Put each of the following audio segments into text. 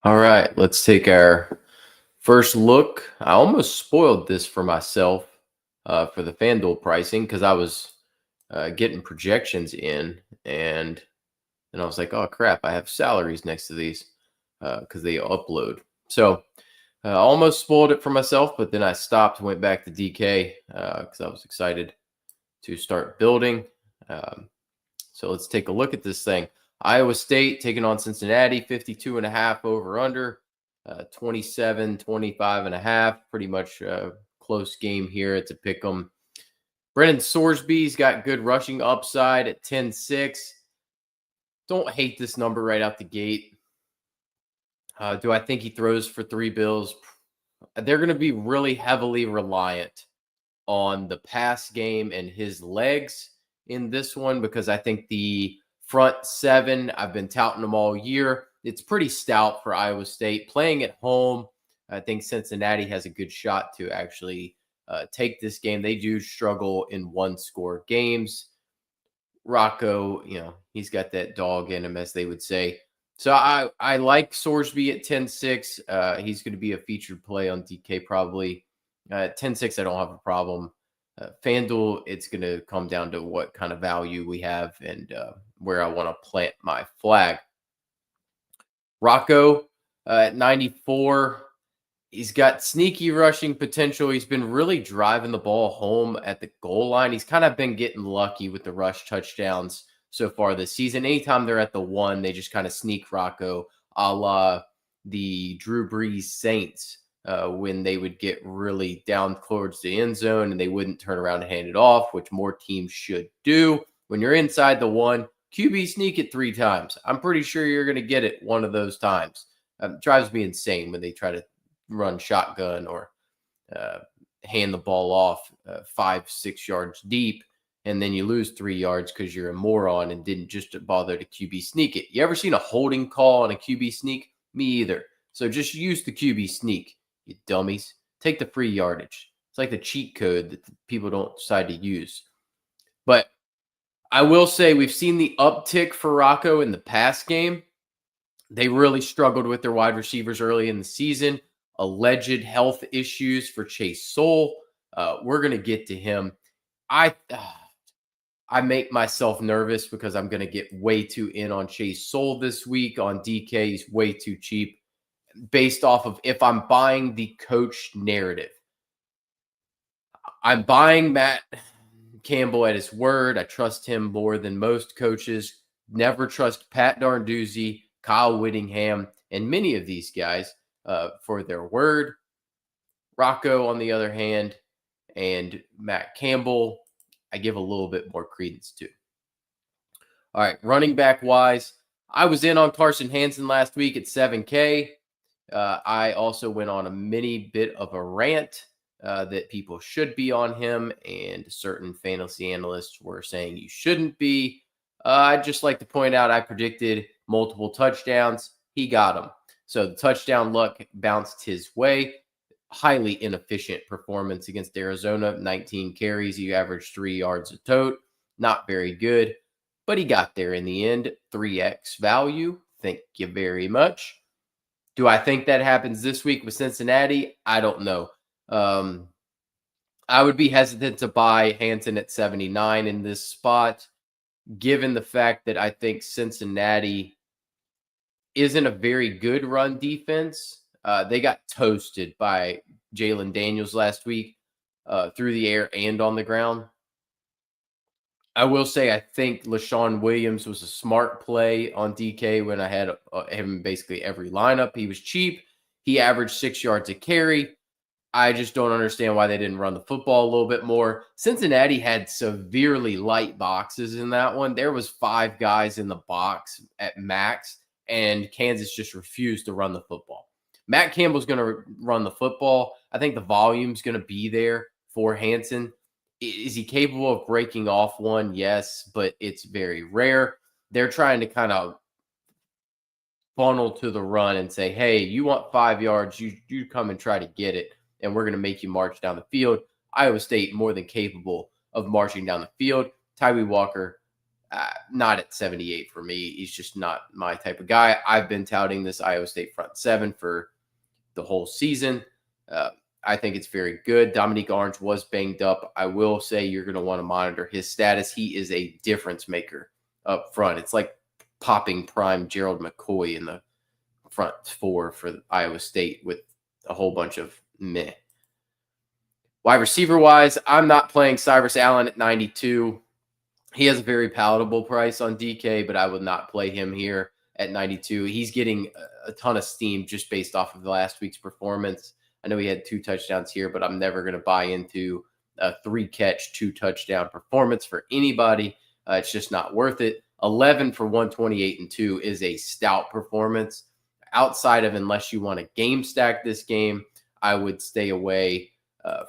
All right, let's take our first look. I almost spoiled this for myself for the Fanduel pricing because I was getting projections in, and I was like, "Oh crap, I have salaries next to these because they upload." So I almost spoiled it for myself, but then I stopped, went back to DK because I was excited to start building. Um, so let's take a look at this thing. Iowa State taking on Cincinnati, 52 and a half over under, 27, 25 and a half. Pretty much close game here. It's a pick 'em. Brennan Sorsby's got good rushing upside at 10-6. Don't hate this number right out the gate. Do I think he throws for three bills? They're going to be really heavily reliant on the pass game and his legs in this one because I think the front seven, I've been touting them all year. It's pretty stout for Iowa State. Playing at home, I think Cincinnati has a good shot to actually take this game. They do struggle in one score games. Rocco, he's got that dog in him, as they would say. So I like Sorsby at 10-6. He's going to be a featured play on DK probably. At 10-6, I don't have a problem. FanDuel, it's going to come down to what kind of value we have and where I want to plant my flag. Rocco at 94. He's got sneaky rushing potential. He's been really driving the ball home at the goal line. He's kind of been getting lucky with the rush touchdowns so far this season. Anytime they're at the one, they just kind of sneak Rocco, a la the Drew Brees Saints when they would get really down towards the end zone and they wouldn't turn around and hand it off, which more teams should do. When you're inside the one, QB sneak it 3 times. I'm pretty sure you're going to get it one of those times. Drives me insane when they try to run shotgun or hand the ball off 5-6 yards deep, and then you lose 3 yards because you're a moron and didn't just bother to QB sneak it. You ever seen a holding call on a QB sneak? Me either. So just use the QB sneak, you dummies. Take the free yardage. It's like the cheat code that people don't decide to use. But I will say we've seen the uptick for Rocco in the pass game. They really struggled with their wide receivers early in the season. Alleged health issues for Chase Soul. We're going to get to him. I make myself nervous because I'm going to get way too in on Chase Soul this week on DK. He's way too cheap based off of if I'm buying the coach narrative. I'm buying Matt Campbell at his word. I trust him more than most coaches. Never trust Pat Darnduzzi, Kyle Whittingham, and many of these guys for their word. Rocco, on the other hand, and Matt Campbell, I give a little bit more credence to. All right, running back wise, I was in on Carson Hansen last week at 7K. I also went on a mini bit of a rant that people should be on him, and certain fantasy analysts were saying you shouldn't be. I'd just like to point out I predicted multiple touchdowns. He got them. So the touchdown luck bounced his way. Highly inefficient performance against Arizona. 19 carries. He averaged 3 yards a tote. Not very good, but he got there in the end. 3x value. Thank you very much. Do I think that happens this week with Cincinnati? I don't know. I would be hesitant to buy Hansen at 79 in this spot, given the fact that I think Cincinnati isn't a very good run defense. They got toasted by Jalen Daniels last week through the air and on the ground. I will say I think LaShawn Williams was a smart play on DK when I had him in basically every lineup. He was cheap. He averaged 6 yards a carry. I just don't understand why they didn't run the football a little bit more. Cincinnati had severely light boxes in that one. There was 5 guys in the box at max, and Kansas just refused to run the football. Matt Campbell's going to run the football. I think the volume's going to be there for Hansen. Is he capable of breaking off one? Yes, but it's very rare. They're trying to kind of funnel to the run and say, hey, you want 5 yards, you come and try to get it, and we're going to make you march down the field. Iowa State more than capable of marching down the field. Tyree Walker, Not at 78 for me. He's just not my type of guy. I've been touting this Iowa State front seven for the whole season. Uh, I think it's very good. Dominique Orange was banged up. I will say you're going to want to monitor his status. He is a difference maker up front. It's like popping prime Gerald McCoy in the front four for Iowa State with a whole bunch of meh. Wide receiver wise, I'm not playing Cyrus Allen at 92. He has a very palatable price on DK, but I would not play him here at 92. He's getting a ton of steam just based off of the last week's performance. I know he had 2 touchdowns here, but I'm never going to buy into a 3-catch, 2-touchdown performance for anybody. It's just not worth it. 11 for 128 and 2 is a stout performance. Outside of unless you want to game stack this game, I would stay away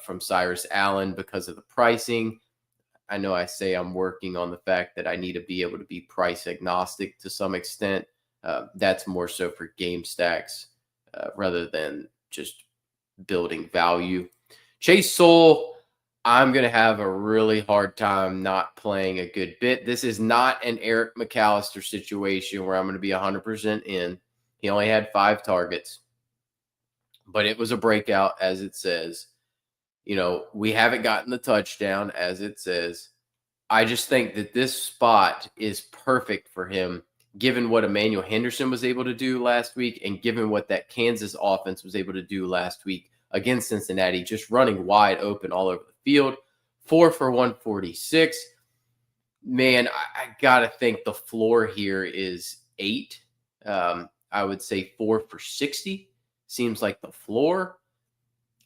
from Cyrus Allen because of the pricing. I know I say I'm working on the fact that I need to be able to be price agnostic to some extent. That's more so for game stacks rather than just building value. Chase Soul, I'm going to have a really hard time not playing a good bit. This is not an Eric McAllister situation where I'm going to be 100% in. He only had 5 targets, but it was a breakout, as it says. We haven't gotten the touchdown, as it says. I just think that this spot is perfect for him, given what Emmanuel Henderson was able to do last week and given what that Kansas offense was able to do last week against Cincinnati, just running wide open all over the field. 4 for 146. Man, I got to think the floor here is 8. I would say 4 for 60 seems like the floor.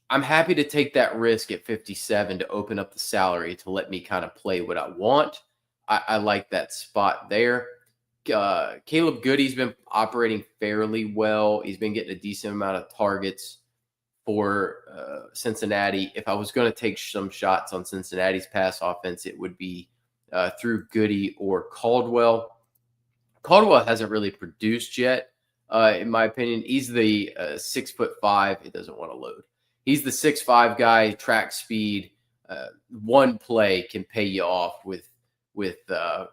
I'm happy to take that risk at 57 to open up the salary to let me kind of play what I want. I like that spot there. Caleb Goody's been operating fairly well. He's been getting a decent amount of targets for Cincinnati. If I was going to take some shots on Cincinnati's pass offense, it would be through Goody or Caldwell. Caldwell hasn't really produced yet, in my opinion. He's the 6'5". It doesn't want to load. He's the 6'5" guy, track speed. One play can pay you off with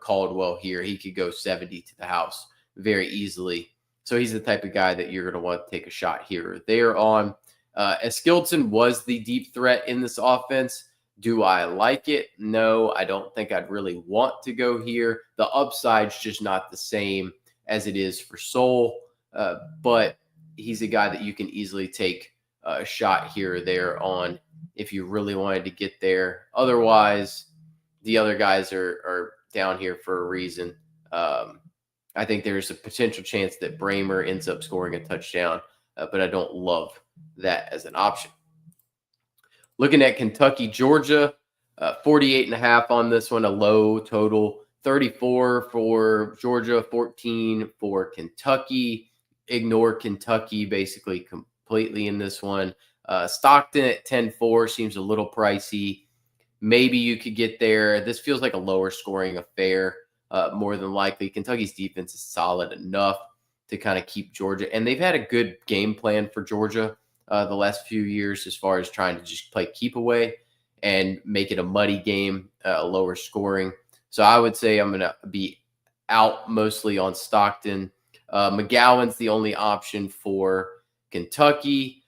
Caldwell here. He could go 70 to the house very easily. So he's the type of guy that you're going to want to take a shot here or there on. Eskildson was the deep threat in this offense. Do I like it? No, I don't think I'd really want to go here. The upside's just not the same as it is for Soul, but he's a guy that you can easily take a shot here or there on if you really wanted to get there. Otherwise, the other guys are down here for a reason. I think there's a potential chance that Bramer ends up scoring a touchdown, but I don't love that as an option. Looking at Kentucky, Georgia, 48.5 on this one, a low total. 34 for Georgia, 14 for Kentucky. Ignore Kentucky basically completely in this one. Stockton at 10-4 seems a little pricey. Maybe you could get there. This feels like a lower scoring affair, more than likely. Kentucky's defense is solid enough to kind of keep Georgia. And they've had a good game plan for Georgia the last few years as far as trying to just play keep away and make it a muddy game, lower scoring. So I would say I'm going to be out mostly on Stockton. McGowan's the only option for Kentucky.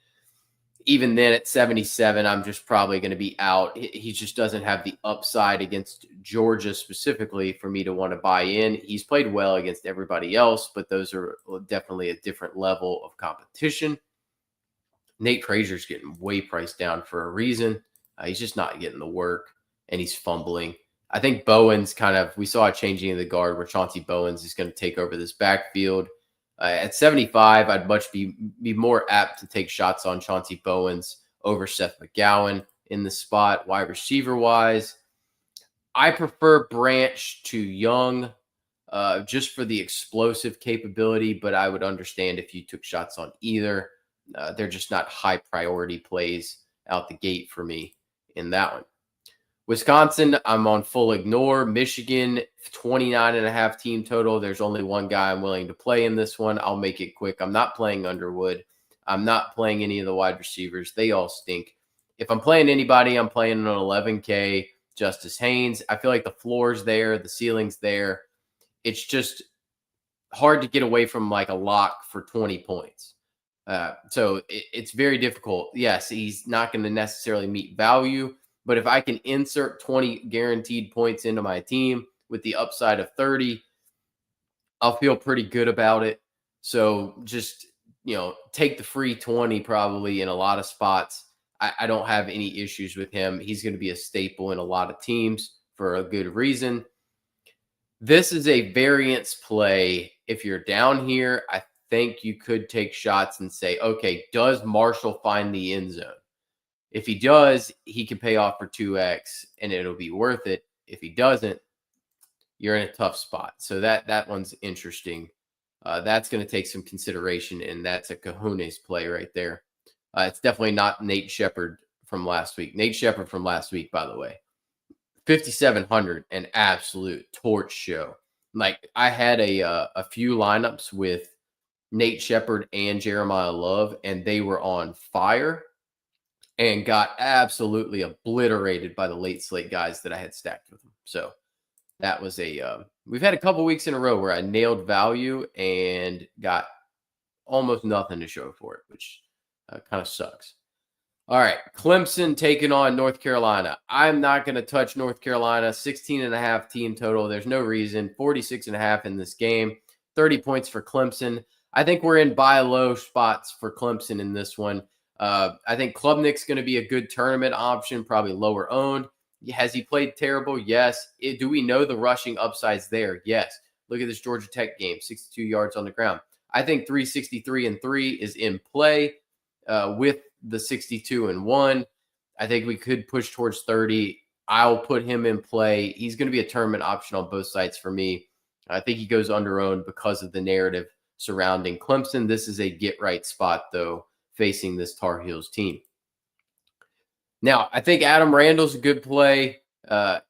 Even then at 77, I'm just probably going to be out. He just doesn't have the upside against Georgia specifically for me to want to buy in. He's played well against everybody else, but those are definitely a different level of competition. Nate Frazier's getting way priced down for a reason. He's just not getting the work, and he's fumbling. I think Bowen's we saw a changing of the guard where Chauncey Bowens is going to take over this backfield. At 75, I'd much be more apt to take shots on Chauncey Bowens over Seth McGowan in the spot. Wide receiver-wise, I prefer Branch to Young just for the explosive capability, but I would understand if you took shots on either. They're just not high-priority plays out the gate for me in that one. Wisconsin, I'm on full ignore. Michigan, 29.5 team total. There's only one guy I'm willing to play in this one. I'll make it quick. I'm not playing Underwood. I'm not playing any of the wide receivers. They all stink. If I'm playing anybody, I'm playing an 11K Justice Haynes. I feel like the floor's there, the ceiling's there. It's just hard to get away from like a lock for 20 points. So it's very difficult. Yes, he's not going to necessarily meet value, but if I can insert 20 guaranteed points into my team with the upside of 30, I'll feel pretty good about it. So just, take the free 20 probably in a lot of spots. I don't have any issues with him. He's going to be a staple in a lot of teams for a good reason. This is a variance play. If you're down here, I think you could take shots and say, okay, does Marshall find the end zone? If he does, he can pay off for 2x and it'll be worth it. If he doesn't, you're in a tough spot. So that one's interesting. That's going to take some consideration, and that's a cojones play right there. It's definitely not Nate Shepard from last week. Nate Shepard from last week, by the way, 5,700, an absolute torch show. Like I had a few lineups with Nate Shepard and Jeremiah Love, and they were on fire and got absolutely obliterated by the late slate guys that I had stacked with them. So that was we've had a couple weeks in a row where I nailed value and got almost nothing to show for it, which kind of sucks. All right, Clemson taking on North Carolina. I'm not going to touch North Carolina. 16.5 team total. There's no reason. 46.5 in this game. 30 points for Clemson. I think we're in buy low spots for Clemson in this one. I think Klubnik's going to be a good tournament option, probably lower owned. Has he played terrible? Yes. Do we know the rushing upside's there? Yes. Look at this Georgia Tech game, 62 yards on the ground. I think 363 and 3 is in play with the 62 and 1. I think we could push towards 30. I'll put him in play. He's going to be a tournament option on both sides for me. I think he goes under owned because of the narrative surrounding Clemson. This is a get right spot, though, facing this Tar Heels team. Now, I think Adam Randall's a good play.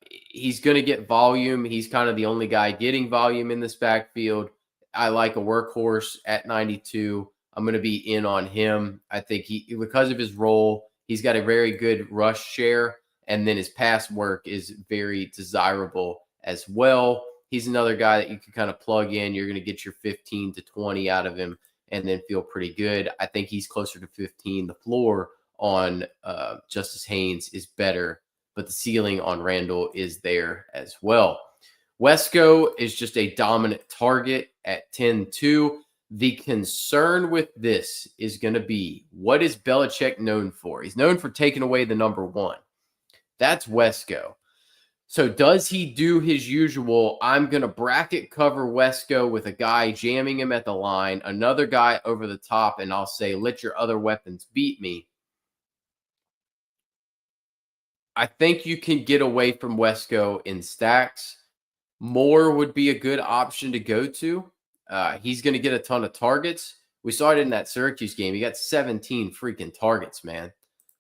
He's going to get volume. He's kind of the only guy getting volume in this backfield. I like a workhorse at 92. I'm going to be in on him. I think because of his role, he's got a very good rush share, and then his pass work is very desirable as well. He's another guy that you can kind of plug in. You're going to get your 15 to 20 out of him and then feel pretty good. I think he's closer to 15. The floor on Justice Haynes is better, but the ceiling on Randall is there as well. Wesco is just a dominant target at 10-2. The concern with this is going to be, what is Belichick known for? He's known for taking away the number one. That's Wesco. So does he do his usual, I'm going to bracket cover Wesco with a guy jamming him at the line, another guy over the top, and I'll say, let your other weapons beat me? I think you can get away from Wesco in stacks. Moore would be a good option to go to. He's going to get a ton of targets. We saw it in that Syracuse game. He got 17 freaking targets, man.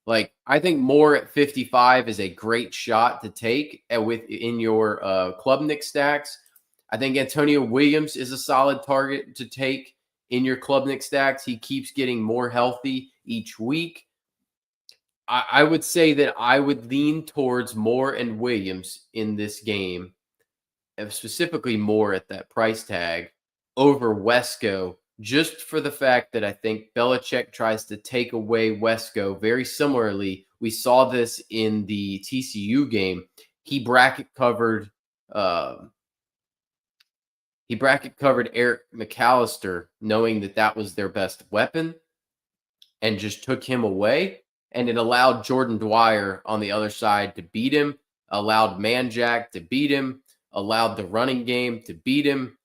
Like, I think Moore at 55 is a great shot to take in your Klubnik stacks. I think Antonio Williams is a solid target to take in your Klubnik stacks. He keeps getting more healthy each week. I would say that I would lean towards Moore and Williams in this game, and specifically Moore at that price tag over Wesco, just for the fact that I think Belichick tries to take away Wesco very similarly. We saw this in the TCU game. He bracket covered Eric McAllister, knowing that was their best weapon, and just took him away. And it allowed Jordan Dwyer on the other side to beat him, allowed Manjack to beat him, allowed the running game to beat him.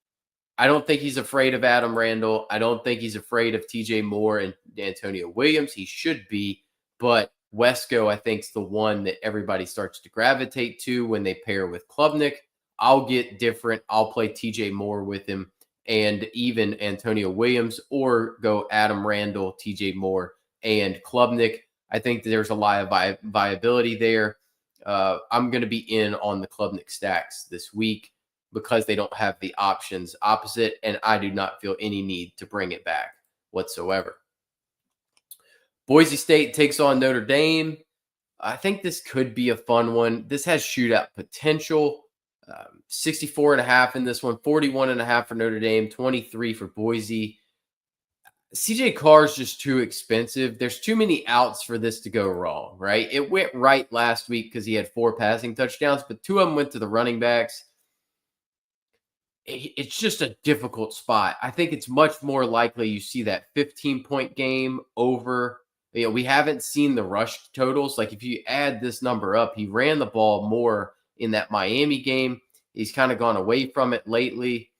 I don't think he's afraid of Adam Randall. I don't think he's afraid of TJ Moore and Antonio Williams. He should be, but Wesco, I think, is the one that everybody starts to gravitate to when they pair with Klubnik. I'll get different. I'll play TJ Moore with him and even Antonio Williams, or go Adam Randall, TJ Moore, and Klubnik. I think there's a lot of viability there. I'm going to be in on the Klubnik stacks this week because they don't have the options opposite, and I do not feel any need to bring it back whatsoever. Boise State takes on Notre Dame. I think this could be a fun one. This has shootout potential. 64 and a half in this one, 41 and a half for Notre Dame, 23 for Boise. CJ Carr is just too expensive. There's too many outs for this to go wrong, right? It went right last week because he had 4 passing touchdowns, but 2 of them went to the running backs. It's just a difficult spot. I think it's much more likely you see that 15-point game over. We haven't seen the rush totals. Like if you add this number up, he ran the ball more in that Miami game. He's kind of gone away from it lately.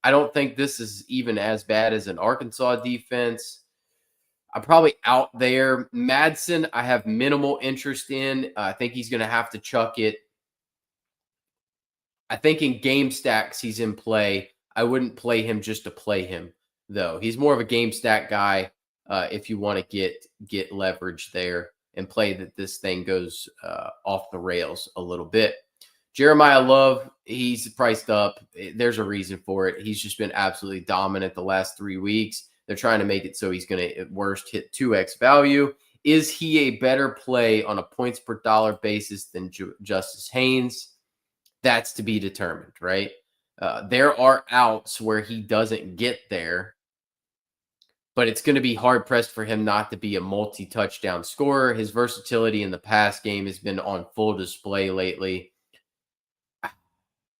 I don't think this is even as bad as an Arkansas defense. I'm probably out there. Madsen, I have minimal interest in. I think he's going to have to chuck it. I think in game stacks he's in play. I wouldn't play him just to play him, though. He's more of a game stack guy if you want to get leverage there and play that this thing goes off the rails a little bit. Jeremiah Love, he's priced up. There's a reason for it. He's just been absolutely dominant the last 3 weeks. They're trying to make it so he's going to, at worst, hit 2x value. Is he a better play on a points per dollar basis than Justice Haynes? That's to be determined, right? There are outs where he doesn't get there, but it's going to be hard pressed for him not to be a multi-touchdown scorer. His versatility in the pass game has been on full display lately.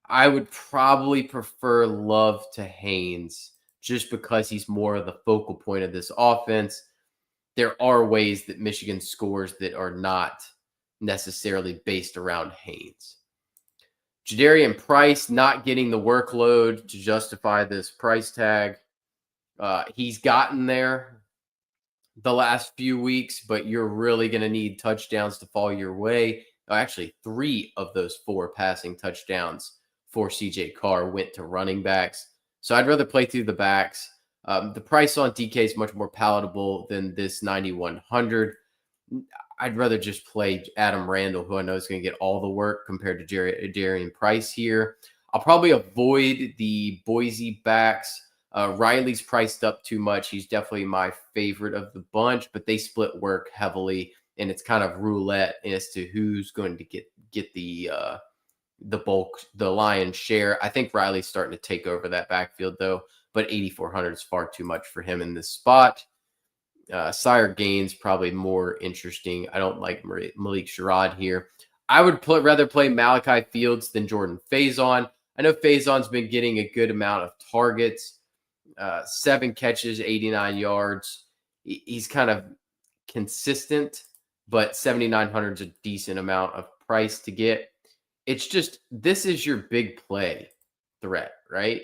I would probably prefer Love to Haynes just because he's more of the focal point of this offense. There are ways that Michigan scores that are not necessarily based around Haynes. Jadarian Price not getting the workload to justify this price tag. He's gotten there the last few weeks, but you're really going to need touchdowns to fall your way. Actually, 3 of those 4 passing touchdowns for CJ Carr went to running backs. So I'd rather play through the backs. The price on DK is much more palatable than this 9,100. I'd rather just play Adam Randall, who I know is going to get all the work compared to Darian Price here. I'll probably avoid the Boise backs. Riley's priced up too much. He's definitely my favorite of the bunch, but they split work heavily, and it's kind of roulette as to who's going to get the bulk, the lion's share. I think Riley's starting to take over that backfield, though, but 8,400 is far too much for him in this spot. Sire Gaines probably more interesting. I don't like Malik Sherrod here. I would rather play Malachi Fields than Jordan Faison. I know Faison's been getting a good amount of targets, 7 catches, 89 yards. He's kind of consistent, but 7,900 is a decent amount of price to get. It's just, this is your big play threat, right?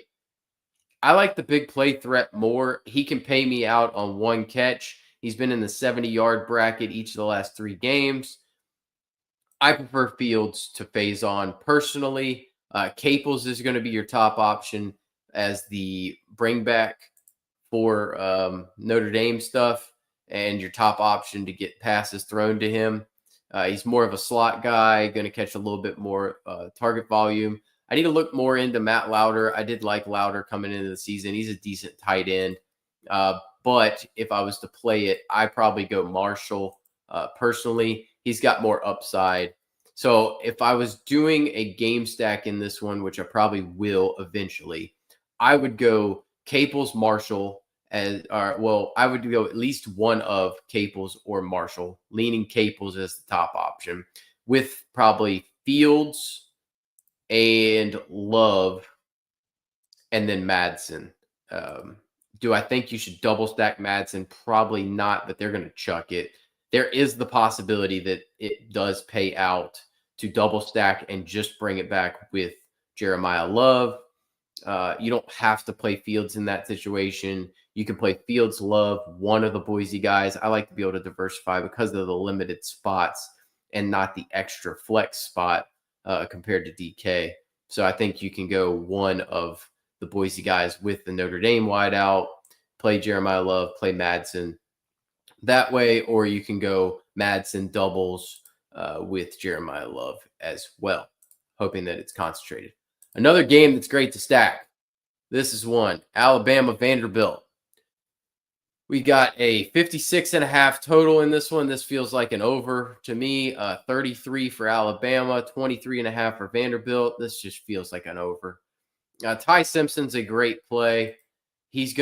I like the big play threat more. He can pay me out on 1 catch. He's been in the 70-yard bracket each of the last 3 games. I prefer Fields to Faison personally. Caples is going to be your top option as the bring back for Notre Dame stuff and your top option to get passes thrown to him. He's more of a slot guy, going to catch a little bit more target volume. I need to look more into Matt Lauder. I did like Lauder coming into the season. He's a decent tight end. But if I was to play it, I probably go Marshall personally. He's got more upside. So if I was doing a game stack in this one, which I probably will eventually, I would go Caples, Marshall, I would go at least one of Caples or Marshall, leaning Caples as the top option, with probably Fields and Love, and then Madsen. Do I think you should double stack Madsen? Probably not, but they're going to chuck it. There is the possibility that it does pay out to double stack and just bring it back with Jeremiah Love. You don't have to play Fields in that situation. You can play Fields, Love, one of the Boise guys. I like to be able to diversify because of the limited spots and not the extra flex spot compared to DK. So I think you can go one of the Boise guys with the Notre Dame wideout, play Jeremiah Love, play Madsen that way, or you can go Madsen doubles with Jeremiah Love as well, hoping that it's concentrated. Another game that's great to stack. This is one, Alabama Vanderbilt. We got a 56.5 total in this one. This feels like an over to me. 33 for Alabama, 23.5 for Vanderbilt. This just feels like an over. Ty Simpson's a great play. He's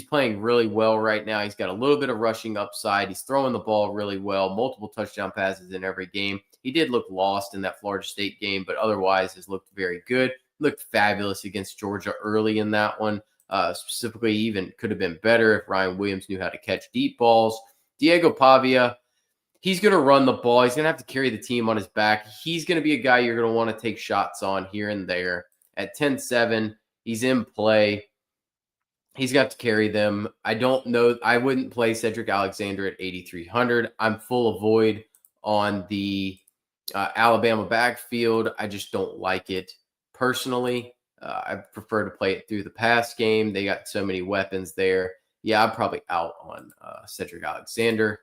playing really well right now. He's got a little bit of rushing upside. He's throwing the ball really well, multiple touchdown passes in every game. He did look lost in that Florida State game, but otherwise has looked very good. Looked fabulous against Georgia early in that one. Specifically, even could have been better if Ryan Williams knew how to catch deep balls. Diego Pavia, he's going to run the ball. He's going to have to carry the team on his back. He's going to be a guy you're going to want to take shots on here and there. At 10-7, he's in play. He's got to carry them. I don't know. I wouldn't play Cedric Alexander at 8,300. I'm full of void on the Alabama backfield. I just don't like it personally. I prefer to play it through the pass game. They got so many weapons there. Yeah, I'm probably out on Cedric Alexander.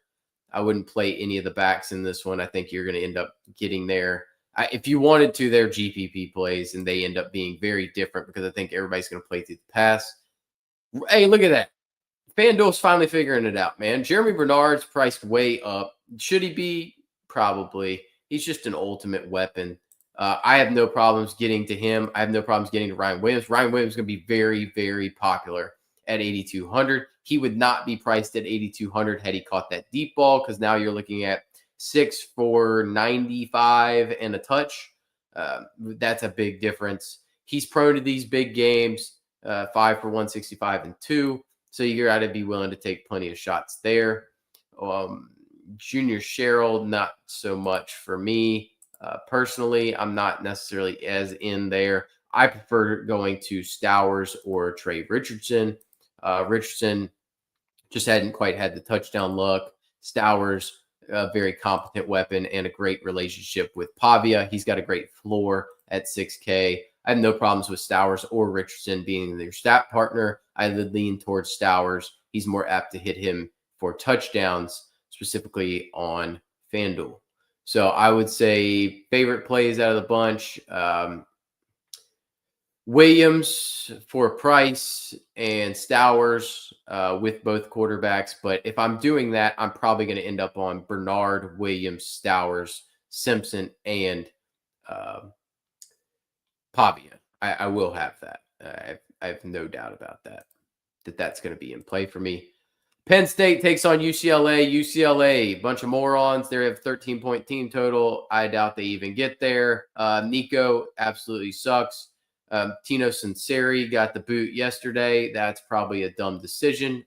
I wouldn't play any of the backs in this one. I think you're going to end up getting there. If you wanted to, they're GPP plays, and they end up being very different because I think everybody's going to play through the pass. Hey, look at that. FanDuel's finally figuring it out, man. Jeremy Bernard's priced way up. Should he be? Probably. He's just an ultimate weapon. I have no problems getting to him. I have no problems getting to Ryan Williams. Ryan Williams is going to be very, very popular at 8,200. He would not be priced at 8,200 had he caught that deep ball, because now you're looking at 6 for 95 and a touch. That's a big difference. He's prone to these big games, 5 for 165 and 2. So you got to be willing to take plenty of shots there. Junior Sherrill, not so much for me. Personally, I'm not necessarily as in there. I prefer going to Stowers or Trey Richardson. Richardson just hadn't quite had the touchdown luck. Stowers, a very competent weapon and a great relationship with Pavia. He's got a great floor at 6K. I have no problems with Stowers or Richardson being their stat partner. I would lean towards Stowers. He's more apt to hit him for touchdowns, specifically on FanDuel. So I would say favorite plays out of the bunch, Williams for price and Stowers with both quarterbacks. But if I'm doing that, I'm probably going to end up on Bernard, Williams, Stowers, Simpson, and Pavia. I will have that. I have no doubt about that that's going to be in play for me. Penn State takes on UCLA. UCLA, bunch of morons. They have 13-point team total. I doubt they even get there. Nico absolutely sucks. Tino Sinceri got the boot yesterday. That's probably a dumb decision.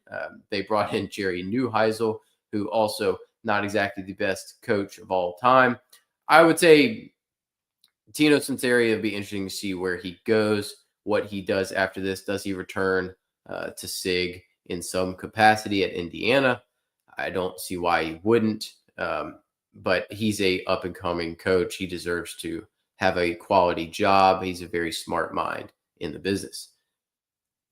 They brought in Jerry Neuheisel, who also not exactly the best coach of all time. I would say Tino Sinceri, it'll be interesting to see where he goes, what he does after this. Does he return to SIG in some capacity at Indiana? I don't see why he wouldn't, but he's a up-and-coming coach. He deserves to have a quality job. He's a very smart mind in the business.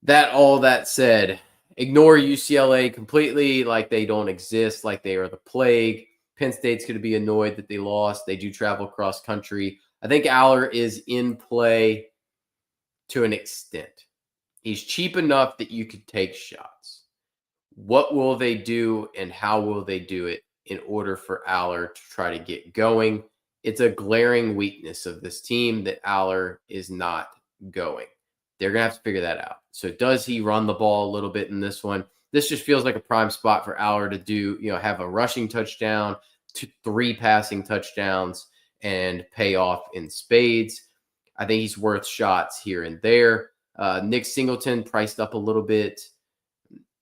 All that said, ignore UCLA completely, like they don't exist, like they are the plague. Penn State's going to be annoyed that they lost. They do travel cross country. I think Aller is in play to an extent. He's cheap enough that you could take shots. What will they do and how will they do it in order for Aller to try to get going? It's a glaring weakness of this team that Aller is not going. They're going to have to figure that out. So does he run the ball a little bit in this one? This just feels like a prime spot for Aller to do, have a rushing touchdown, 3 passing touchdowns, and pay off in spades. I think he's worth shots here and there. Nick Singleton priced up a little bit.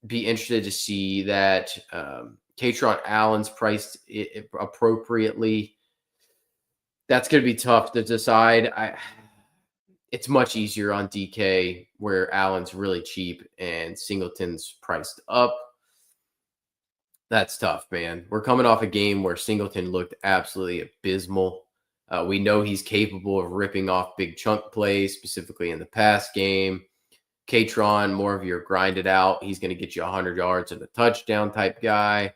Be interested to see that. Katron Allen's priced appropriately. That's going to be tough to decide. It's much easier on DK where Allen's really cheap and Singleton's priced up. That's tough, man. We're coming off a game where Singleton looked absolutely abysmal. We know he's capable of ripping off big chunk plays, specifically in the pass game. Katron, more of your grind it out. He's going to get you 100 yards and a touchdown type guy.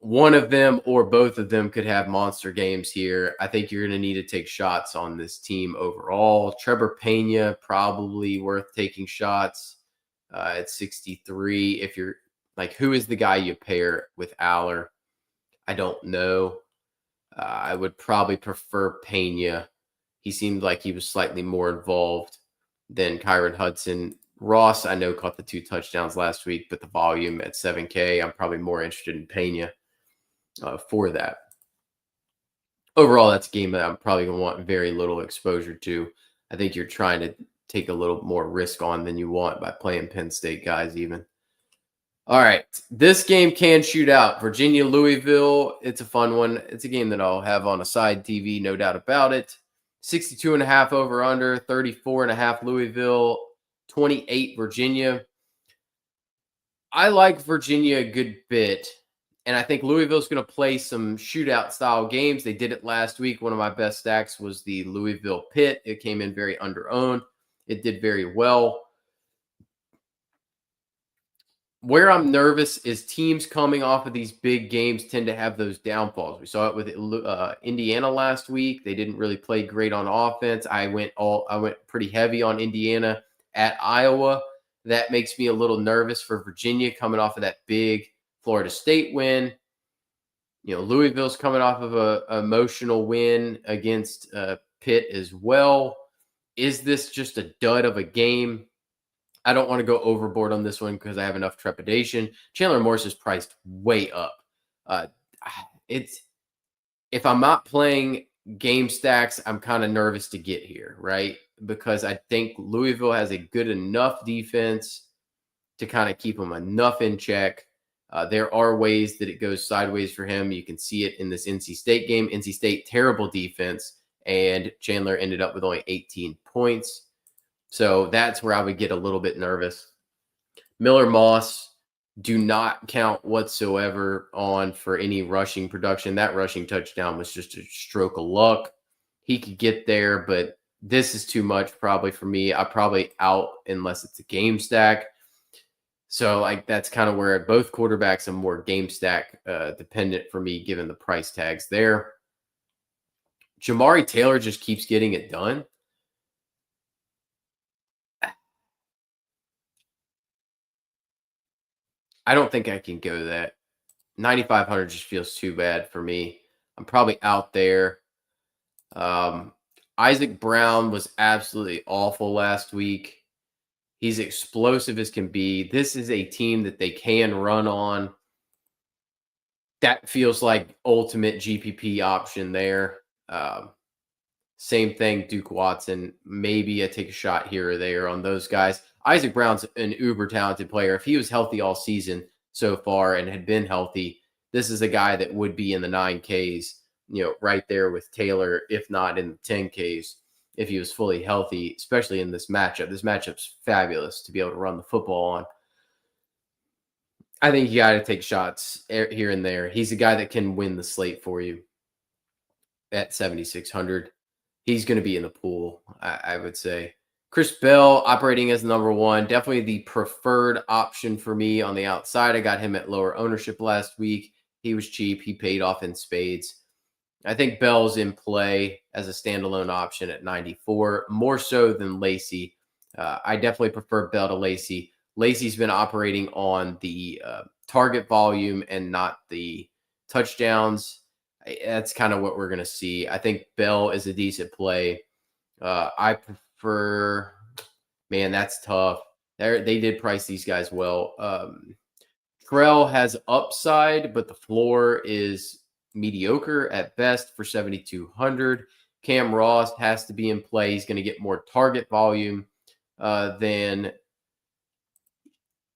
One of them or both of them could have monster games here. I think you're going to need to take shots on this team overall. Trevor Pena, probably worth taking shots at 63. If you're Like, who is the guy you pair with Aller? I don't know. I would probably prefer Pena. He seemed like he was slightly more involved than Kyron Hudson. Ross, I know, caught the 2 touchdowns last week, but the volume at 7K, I'm probably more interested in Pena for that. Overall, that's a game that I'm probably going to want very little exposure to. I think you're trying to take a little more risk on than you want by playing Penn State guys, even. All right. This game can shoot out. Virginia, Louisville. It's a fun one. It's a game that I'll have on a side TV, no doubt about it. 62.5 over under, 34.5 Louisville, 28 Virginia. I like Virginia a good bit. And I think Louisville's going to play some shootout style games. They did it last week. One of my best stacks was the Louisville Pitt. It came in very under owned. It did very well. Where I'm nervous is teams coming off of these big games tend to have those downfalls. We saw it with Indiana last week. They didn't really play great on offense. I went pretty heavy on Indiana at Iowa. That makes me a little nervous for Virginia coming off of that big Florida State win. Louisville's coming off of a emotional win against Pitt as well. Is this just a dud of a game? I don't want to go overboard on this one because I have enough trepidation. Chandler Morris is priced way up. Uh, it's if I'm not playing game stacks, I'm kind of nervous to get here, right? Because I think Louisville has a good enough defense to kind of keep him enough in check. There are ways that it goes sideways for him. You can see it in this NC State game. NC State, terrible defense, and Chandler ended up with only 18 points. So that's where I would get a little bit nervous. Miller Moss, do not count whatsoever on for any rushing production. That rushing touchdown was just a stroke of luck. He could get there, but this is too much probably for me. I'm probably out unless it's a game stack. So that's kind of where both quarterbacks are more game stack dependent for me, given the price tags there. Jamari Taylor just keeps getting it done. I don't think I can go that. 9,500 just feels too bad for me. I'm probably out there. Isaac Brown was absolutely awful last week. He's explosive as can be. This is a team that they can run on. That feels like ultimate GPP option there. Same thing, Duke Watson. Maybe I take a shot here or there on those guys. Isaac Brown's an uber talented player. If he was healthy all season so far and had been healthy, this is a guy that would be in the 9Ks, right there with Taylor, if not in the 10Ks, if he was fully healthy, especially in this matchup. This matchup's fabulous to be able to run the football on. I think you got to take shots here and there. He's a guy that can win the slate for you at 7,600. He's going to be in the pool, I would say. Chris Bell operating as number one, definitely the preferred option for me on the outside. I got him at lower ownership last week. He was cheap. He paid off in spades. I think Bell's in play as a standalone option at 94, more so than Lacey. I definitely prefer Bell to Lacey. Lacey's been operating on the target volume and not the touchdowns. That's kind of what we're going to see. I think Bell is a decent play. I prefer, man, that's tough. They did price these guys well. Trell has upside, but the floor is mediocre at best for 7,200. Cam Ross has to be in play. He's going to get more target volume than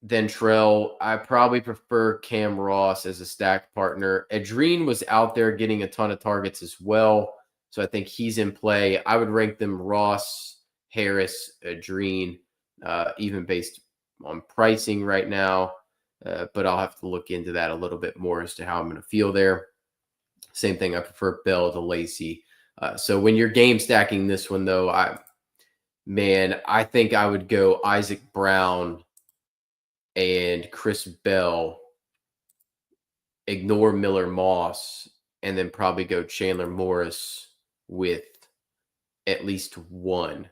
Trell. I probably prefer Cam Ross as a stack partner. Adrien was out there getting a ton of targets as well, so I think he's in play. I would rank them Ross, Harris, Adrien, even based on pricing right now, but I'll have to look into that a little bit more as to how I'm going to feel there. Same thing, I prefer Bell to Lacey. So when you're game stacking this one, though, I think I would go Isaac Brown and Chris Bell, ignore Miller Moss, and then probably go Chandler Morris with at least one,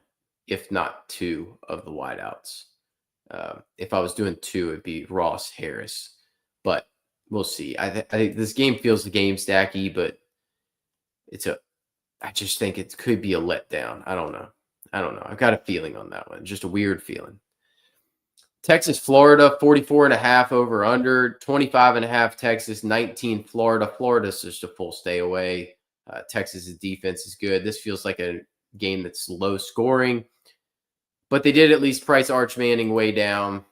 if not two, of the wideouts. If I was doing two, it'd be Ross, Harris. but we'll see. I think this game feels the game stacky, but it's a. I just think it could be a letdown. I don't know. I've got a feeling on that one. Just a weird feeling. Texas, Florida, 44.5 over under, 25.5 Texas, 19 Florida. Florida's just a full stay away. Texas's defense is good. This feels like a game that's low scoring, but they did at least price Arch Manning way down.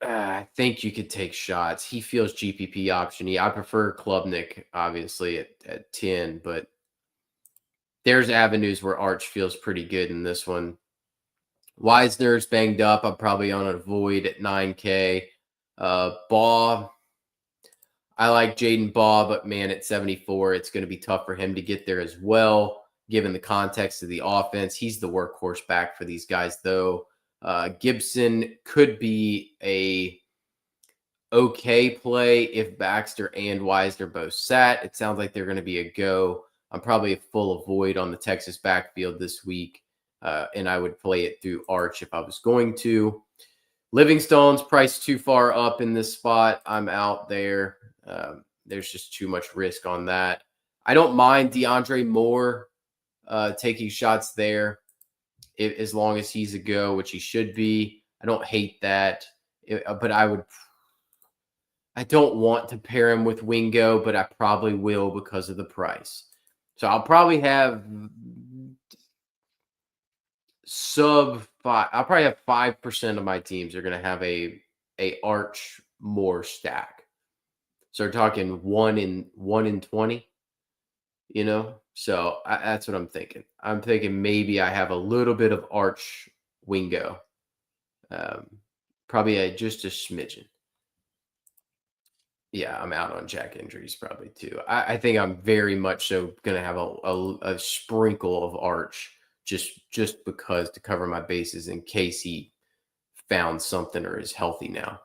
I think you could take shots. He feels GPP optiony. I prefer Klubnik, obviously, at 10, but there's avenues where Arch feels pretty good in this one. Wisner's banged up. I'm probably on a void at 9K. Baugh, I like Jaden Baugh, but man, at 74, it's going to be tough for him to get there as well, given the context of the offense. He's the workhorse back for these guys, though. Gibson could be a okay play if Baxter and Wisner both sat. It sounds like they're going to be a go. I'm probably full of void on the Texas backfield this week, and I would play it through Arch if I was going to. Livingstone's priced too far up in this spot. I'm out there. There's just too much risk on that. I don't mind DeAndre Moore taking shots there as long as he's a go, which he should be. I don't hate that, but I don't want to pair him with Wingo, but I probably will because of the price. So I'll probably have I'll probably have 5% of my teams are going to have a Arch Moore stack. So we're talking 1 in 20, So that's what I'm thinking. I'm thinking maybe I have a little bit of Arch Wingo, probably just a smidgen. Yeah, I'm out on Jack injuries probably too. I think I'm very much so going to have a sprinkle of Arch just because to cover my bases in case he found something or is healthy now.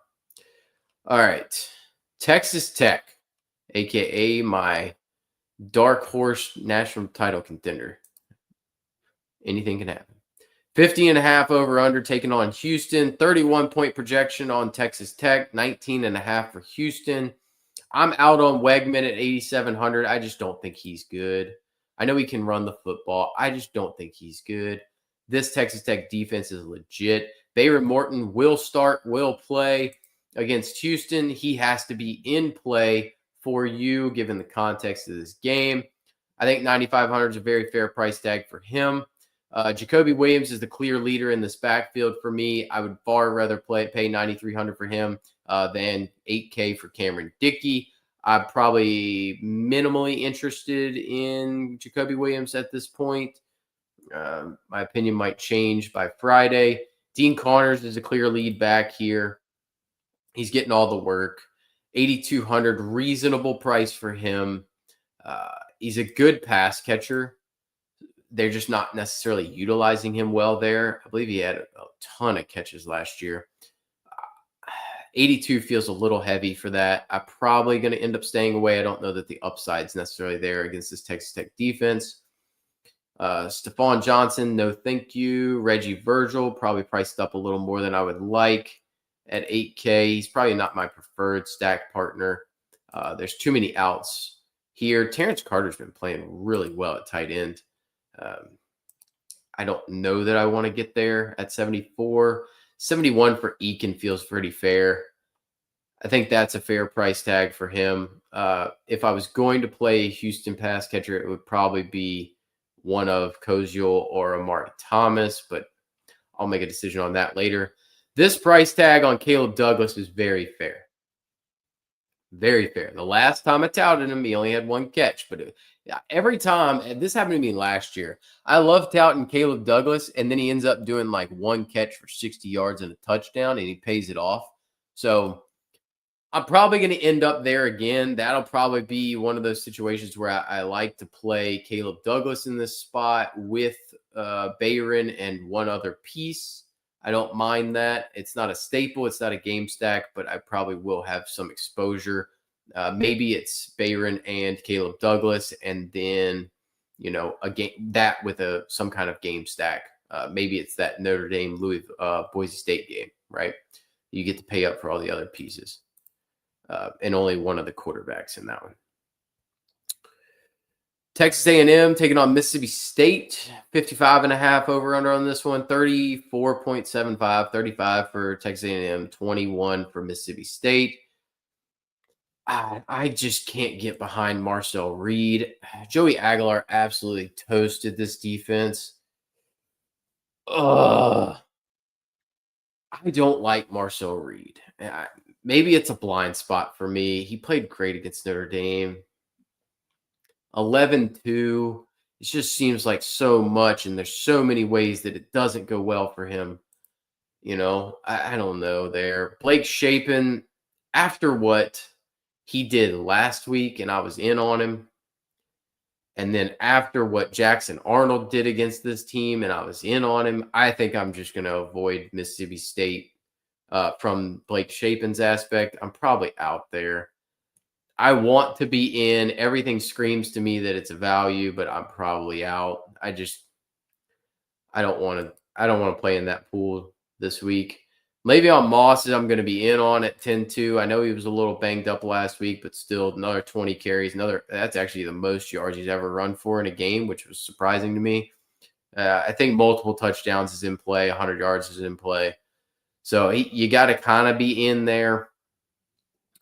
All right. Texas Tech, a.k.a. my dark horse national title contender. Anything can happen. 50.5 over under taking on Houston. 31-point projection on Texas Tech. 19.5 for Houston. I'm out on Wegman at 8,700. I just don't think he's good. I know he can run the football. I just don't think he's good. This Texas Tech defense is legit. Bayron Morton will play against Houston. He has to be in play for you, given the context of this game. I think 9,500 is a very fair price tag for him. Jacoby Williams is the clear leader in this backfield for me. I would far rather pay 9,300 for him than 8K for Cameron Dickey. I'm probably minimally interested in Jacoby Williams at this point. My opinion might change by Friday. Dean Connors is a clear lead back here. He's getting all the work. 8,200, reasonable price for him. He's a good pass catcher. They're just not necessarily utilizing him well there. I believe he had a ton of catches last year. 82 feels a little heavy for that. I'm probably going to end up staying away. I don't know that the upside's necessarily there against this Texas Tech defense. Stephon Johnson, no thank you. Reggie Virgil, probably priced up a little more than I would like at 8K. He's probably not my preferred stack partner. There's too many outs here. Terrence Carter's been playing really well at tight end. I don't know that I want to get there at 74. 71 for Eakin feels pretty fair. I think that's a fair price tag for him. If I was going to play a Houston pass catcher, it would probably be one of Koziel or Amari Thomas, but I'll make a decision on that later. This price tag on Caleb Douglas is very fair. Very fair. The last time I touted him, he only had one catch, but every time, and this happened to me last year, I love touting Caleb Douglas, and then he ends up doing like one catch for 60 yards and a touchdown, and he pays it off. So I'm probably going to end up there again. That'll probably be one of those situations where I like to play Caleb Douglas in this spot with Bayron and one other piece. I don't mind that. It's not a staple. It's not a game stack, but I probably will have some exposure. Maybe it's Bayron and Caleb Douglas, and then, a game that with some kind of game stack. Maybe it's that Notre Dame Boise State game, right? You get to pay up for all the other pieces, and only one of the quarterbacks in that one. Texas A&M taking on Mississippi State, 55.5 over under on this one, 34.75, 35 for Texas A&M, 21 for Mississippi State. I just can't get behind Marcel Reed. Joey Aguilar absolutely toasted this defense. Ugh. I don't like Marcel Reed. Maybe it's a blind spot for me. He played great against Notre Dame. 11-2. It just seems like so much, and there's so many ways that it doesn't go well for him. I don't know there. Blake Shapen, after what he did last week, and I was in on him, and then after what Jackson Arnold did against this team, and I was in on him, I think I'm just going to avoid Mississippi State from Blake Shapen's aspect. I'm probably out there. I want to be in. Everything screams to me that it's a value, but I'm probably out. I don't want to play in that pool this week. Le'Veon Moss is I'm going to be in on at 10-2. I know he was a little banged up last week, but still another 20 carries. That's actually the most yards he's ever run for in a game, which was surprising to me. I think multiple touchdowns is in play. 100 yards is in play. So you got to kind of be in there.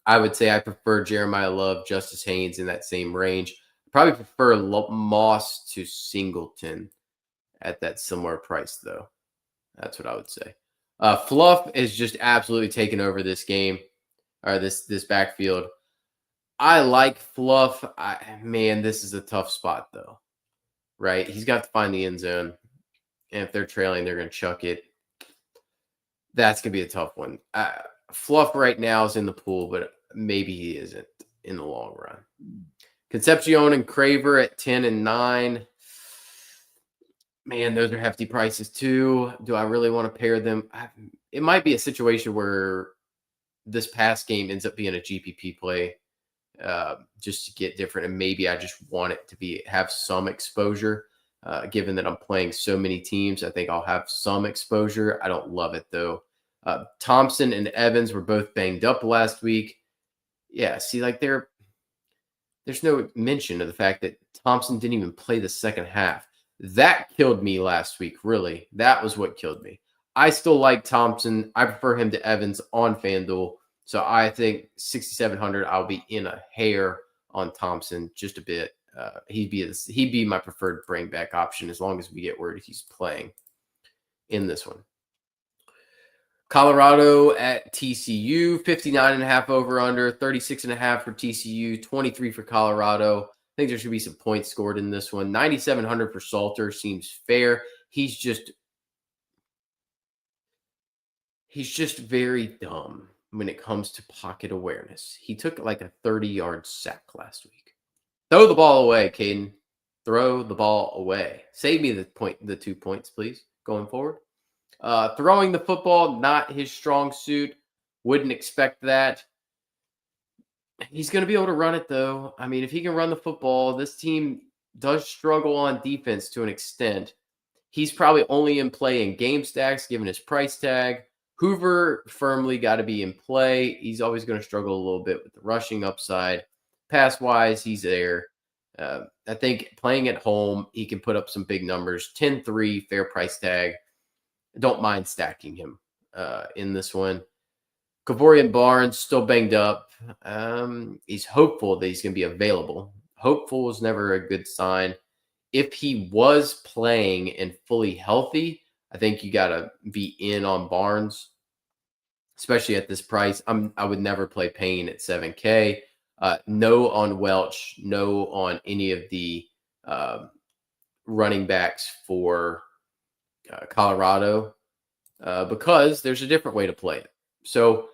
I would say I prefer Jeremiah Love, Justice Haynes in that same range. Probably prefer Moss to Singleton at that similar price, though. That's what I would say. Fluff is just absolutely taking over this game, or this backfield. I like Fluff. Man, this is a tough spot, though, right? He's got to find the end zone. And if they're trailing, they're going to chuck it. That's going to be a tough one. Fluff right now is in the pool, but maybe he isn't in the long run. Concepcion and Craver at 10 and 9. Man, those are hefty prices too. Do I really want to pair them? It might be a situation where this past game ends up being a GPP play just to get different. And maybe I just want it to have some exposure. Given that I'm playing so many teams, I think I'll have some exposure. I don't love it though. Thompson and Evans were both banged up last week. Yeah, see, like there's no mention of the fact that Thompson didn't even play the second half. That killed me last week, really. That was what killed me. I still like Thompson. I prefer him to Evans on FanDuel. So I think 6,700, I'll be in a hair on Thompson just a bit. He'd be my preferred bring back option as long as we get word he's playing in this one. Colorado at TCU, 59.5 over under, 36.5 for TCU, 23 for Colorado. I think there should be some points scored in this one. 9,700 for Salter seems fair. He's just very dumb when it comes to pocket awareness. He took like a 30-yard sack last week. Throw the ball away, Caden. Throw the ball away. Save me the 2 points, please, going forward. Throwing the football, not his strong suit. Wouldn't expect that. He's going to be able to run it, though. I mean, if he can run the football, this team does struggle on defense to an extent. He's probably only in play in game stacks, given his price tag. Hoover firmly got to be in play. He's always going to struggle a little bit with the rushing upside. Pass-wise, he's there. I think playing at home, he can put up some big numbers. 10-3, fair price tag. Don't mind stacking him in this one. Kavorian Barnes still banged up. He's hopeful that he's going to be available. Hopeful is never a good sign. If he was playing and fully healthy, I think you got to be in on Barnes, especially at this price. I would never play Payne at 7K. No on Welch. No on any of the running backs for Colorado because there's a different way to play it. So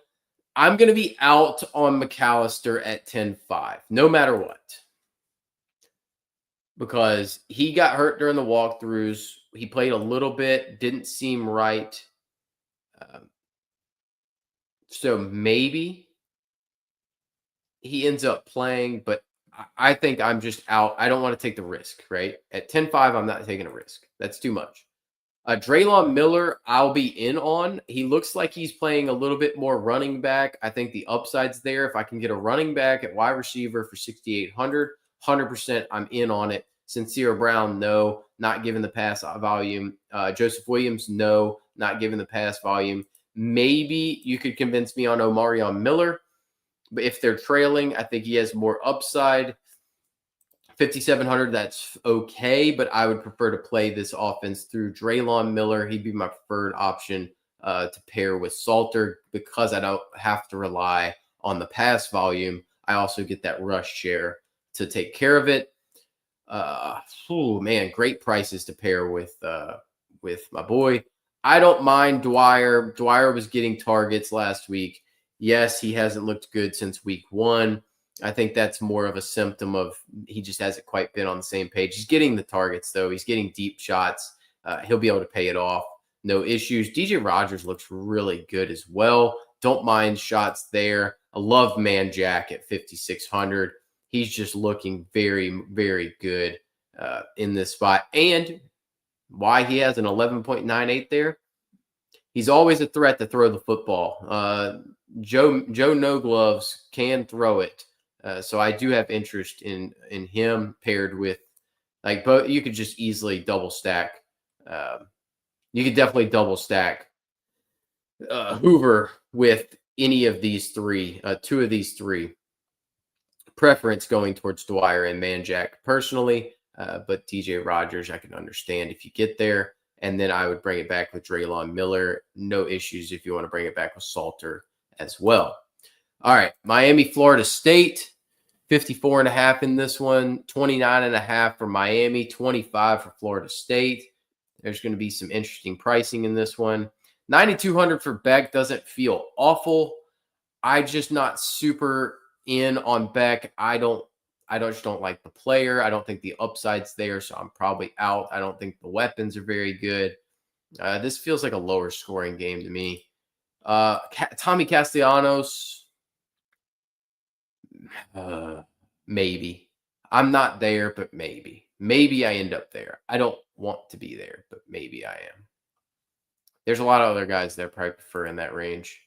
I'm going to be out on McAllister at 10-5, no matter what, because he got hurt during the walkthroughs. He played a little bit, didn't seem right. So maybe he ends up playing, but I think I'm just out. I don't want to take the risk, right? At 10-5, I'm not taking a risk. That's too much. Draylon Miller, I'll be in on. He looks like he's playing a little bit more running back. I think the upside's there. If I can get a running back at wide receiver for 6,800, 100% I'm in on it. Sincere Brown, no, not given the pass volume. Joseph Williams, no, not given the pass volume. Maybe you could convince me on Omarion Miller, but if they're trailing, I think he has more upside. 5,700, that's okay, but I would prefer to play this offense through Draylon Miller. He'd be my preferred option to pair with Salter because I don't have to rely on the pass volume. I also get that rush share to take care of it. Oh man, great prices to pair with my boy. I don't mind Dwyer. Dwyer was getting targets last week. Yes, he hasn't looked good since week 1. I think that's more of a symptom of he just hasn't quite been on the same page. He's getting the targets, though. He's getting deep shots. He'll be able to pay it off. No issues. DJ Rogers looks really good as well. Don't mind shots there. I love Man Jack at 5,600. He's just looking very, very good in this spot. And why he has an 11.98 there, he's always a threat to throw the football. Joe No Gloves can throw it. So I do have interest in him paired with like both. You could just easily double stack. You could definitely double stack Hoover with any of these three, two of these three. Preference going towards Dwyer and Manjack personally, but DJ Rogers I can understand if you get there. And then I would bring it back with Draylon Miller. No issues if you want to bring it back with Salter as well. All right, Miami, Florida State, 54.5 in this one, 29.5 for Miami, 25 for Florida State. There's going to be some interesting pricing in this one. 9,200 for Beck doesn't feel awful. I just not super in on Beck. I just don't like the player. I don't think the upside's there, so I'm probably out. I don't think the weapons are very good. This feels like a lower scoring game to me. Tommy Castellanos, maybe. I'm not there, but maybe. Maybe I end up there. I don't want to be there, but maybe I am. There's a lot of other guys that I probably prefer in that range.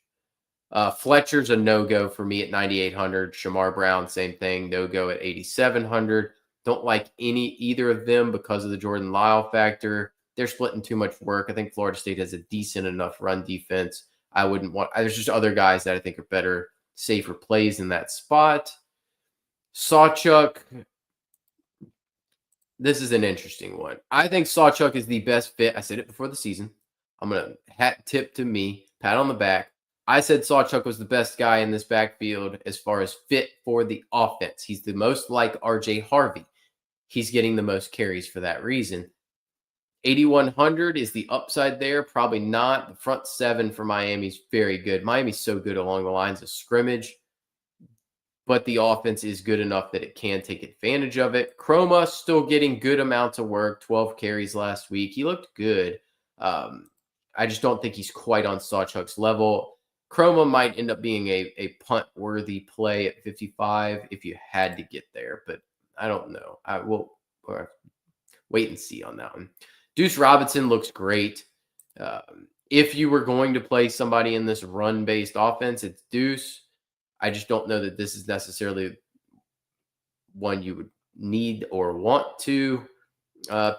Fletcher's a no-go for me at 9,800. Shamar Brown, same thing, no-go at 8,700. Don't like either of them because of the Jordan Lyle factor. They're splitting too much work. I think Florida State has a decent enough run defense. I wouldn't want. There's just other guys that I think are better, safer plays in that spot. Sawchuk. This is an interesting one. I think Sawchuk is the best fit. I said it before the season. I'm gonna hat tip to me, pat on the back. I said Sawchuk was the best guy in this backfield as far as fit for the offense. He's the most like RJ Harvey. He's getting the most carries for that reason. 8,100 is the upside there. Probably not. The front seven for Miami is very good. Miami's so good along the lines of scrimmage, but the offense is good enough that it can take advantage of it. Chroma still getting good amounts of work, 12 carries last week. He looked good. I just don't think he's quite on Sawchuk's level. Chroma might end up being a punt-worthy play at 55 if you had to get there, but I don't know. I will wait and see on that one. Deuce Robinson looks great. If you were going to play somebody in this run-based offense, it's Deuce. I just don't know that this is necessarily one you would need or want to.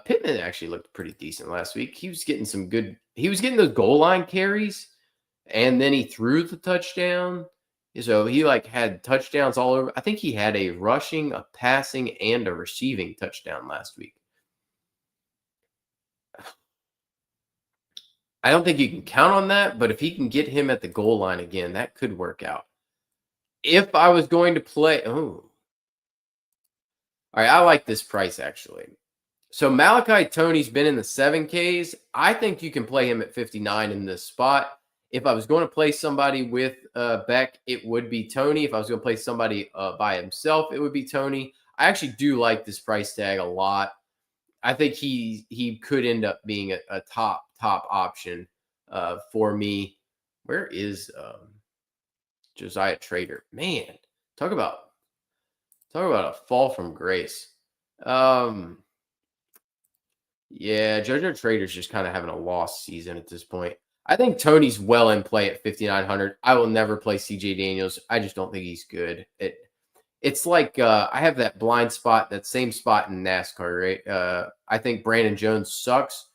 Pittman actually looked pretty decent last week. He was getting some good. He was getting those goal line carries, and then he threw the touchdown. So he had touchdowns all over. I think he had a rushing, a passing, and a receiving touchdown last week. I don't think you can count on that, but if he can get him at the goal line again, that could work out. If I was going to play, all right, I like this price actually. So Malachi Tony's been in the 7Ks. I think you can play him at 59 in this spot. If I was going to play somebody with Beck, it would be Tony. If I was going to play somebody by himself, it would be Tony. I actually do like this price tag a lot. I think he could end up being a top option for me. Where is Josiah Trader? Man, talk about a fall from grace. Yeah, JoJo Trader's just kind of having a lost season at this point. I think Tony's well in play at 5,900. I will never play CJ Daniels. I just don't think he's good. It's like I have that blind spot, that same spot in NASCAR, right? I think Brandon Jones sucks.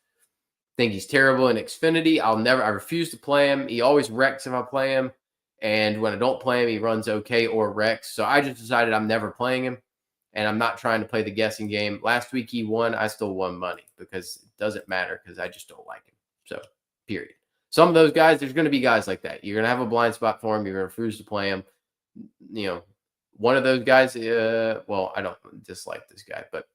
Think he's terrible in Xfinity. I refuse to play him. He always wrecks if I play him. And when I don't play him, he runs okay or wrecks. So I just decided I'm never playing him. And I'm not trying to play the guessing game. Last week he won. I still won money because it doesn't matter because I just don't like him. So, period. Some of those guys, there's going to be guys like that. You're going to have a blind spot for him. You're going to refuse to play him. You know, one of those guys, well, I don't dislike this guy, but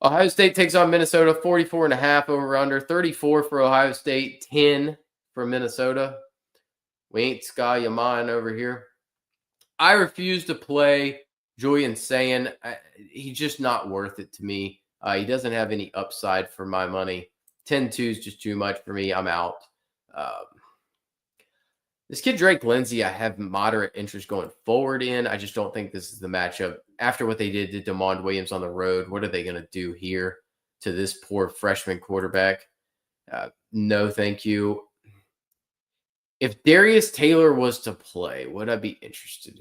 Ohio State takes on Minnesota, 44.5 over under, 34 for Ohio State, 10 for Minnesota. We ain't Sky Yaman over here. I refuse to play Julian Sayin. He's just not worth it to me. He doesn't have any upside for my money. 10-2 is just too much for me. I'm out. This kid, Drake Lindsay, I have moderate interest going forward in. I just don't think this is the matchup. After what they did to DeMond Williams on the road, what are they going to do here to this poor freshman quarterback? No, thank you. If Darius Taylor was to play, would I be interested?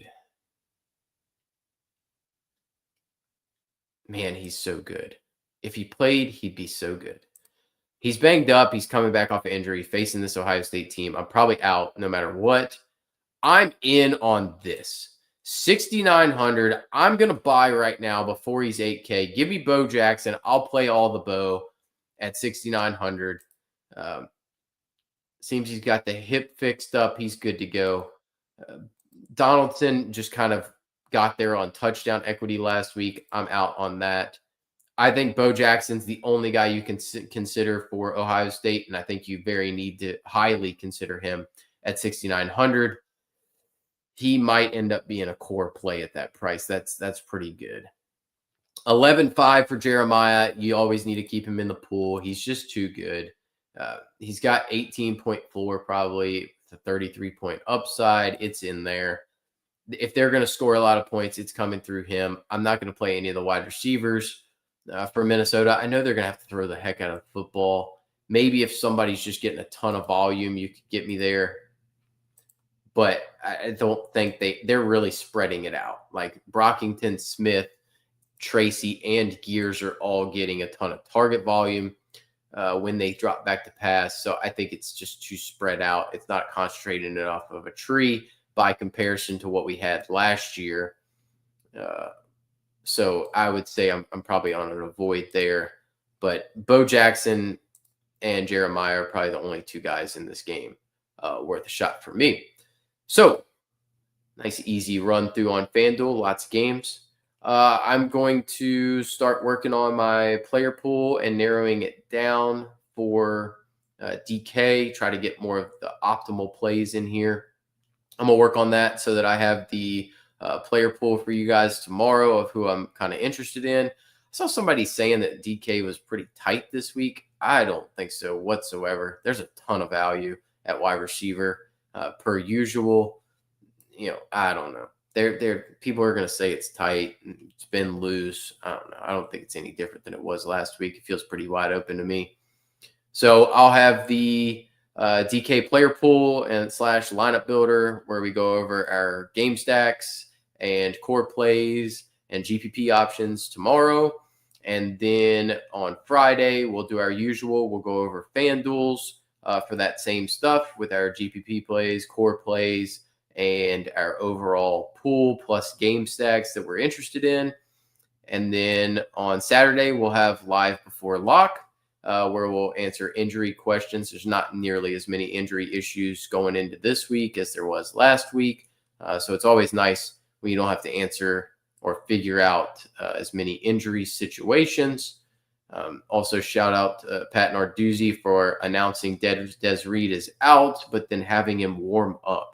Man, he's so good. If he played, he'd be so good. He's banged up. He's coming back off of injury, facing this Ohio State team. I'm probably out no matter what. I'm in on this. 6,900. I'm going to buy right now before he's 8K. Give me Bo Jackson. I'll play all the Bo at 6,900. Seems he's got the hip fixed up. He's good to go. Donaldson just kind of got there on touchdown equity last week. I'm out on that. I think Bo Jackson's the only guy you can consider for Ohio State, and I think you very need to highly consider him at 6,900. He might end up being a core play at that price. That's pretty good. 11.5 for Jeremiah. You always need to keep him in the pool. He's just too good. He's got 18.4 probably, the 33-point upside. It's in there. If they're going to score a lot of points, it's coming through him. I'm not going to play any of the wide receivers for Minnesota. I know they're going to have to throw the heck out of the football. Maybe if somebody's just getting a ton of volume, you could get me there. But I don't think they're really spreading it out. Like Brockington, Smith, Tracy, and Gears are all getting a ton of target volume when they drop back to pass. So I think it's just too spread out. It's not concentrated enough of a tree by comparison to what we had last year. So I would say I'm probably on an avoid there. But Bo Jackson and Jeremiah are probably the only two guys in this game worth a shot for me. So nice, easy run through on FanDuel, lots of games. I'm going to start working on my player pool and narrowing it down for DK, try to get more of the optimal plays in here. I'm going to work on that so that I have the player pool for you guys tomorrow of who I'm kind of interested in. I saw somebody saying that DK was pretty tight this week. I don't think so whatsoever. There's a ton of value at wide receiver per usual. You know, I don't know. People are going to say it's tight. It's been loose. I don't know. I don't think it's any different than it was last week. It feels pretty wide open to me. So I'll have the DK player pool and / lineup builder where we go over our game stacks and core plays and GPP options tomorrow. And then on Friday, we'll do our usual. We'll go over FanDuels for that same stuff with our GPP plays, core plays, and our overall pool plus game stacks that we're interested in. And then on Saturday, we'll have live before lock, where we'll answer injury questions. There's not nearly as many injury issues going into this week as there was last week. So it's always nice when you don't have to answer or figure out as many injury situations. Also, shout out to Pat Narduzzi for announcing Des Reed is out, but then having him warm up.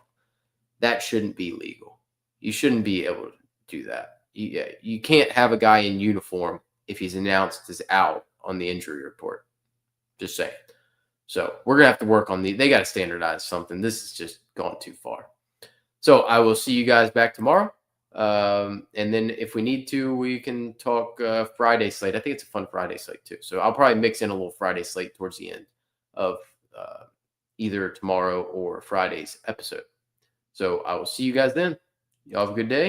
That shouldn't be legal. You shouldn't be able to do that. You can't have a guy in uniform if he's announced as out on the injury report. Just saying. So we're going to have to work on they got to standardize something. This is just gone too far. So I will see you guys back tomorrow. And then if we need to, we can talk Friday slate. I think it's a fun Friday slate too. So I'll probably mix in a little Friday slate towards the end of uh, either tomorrow or Friday's episode. So I will see you guys then. Y'all have a good day.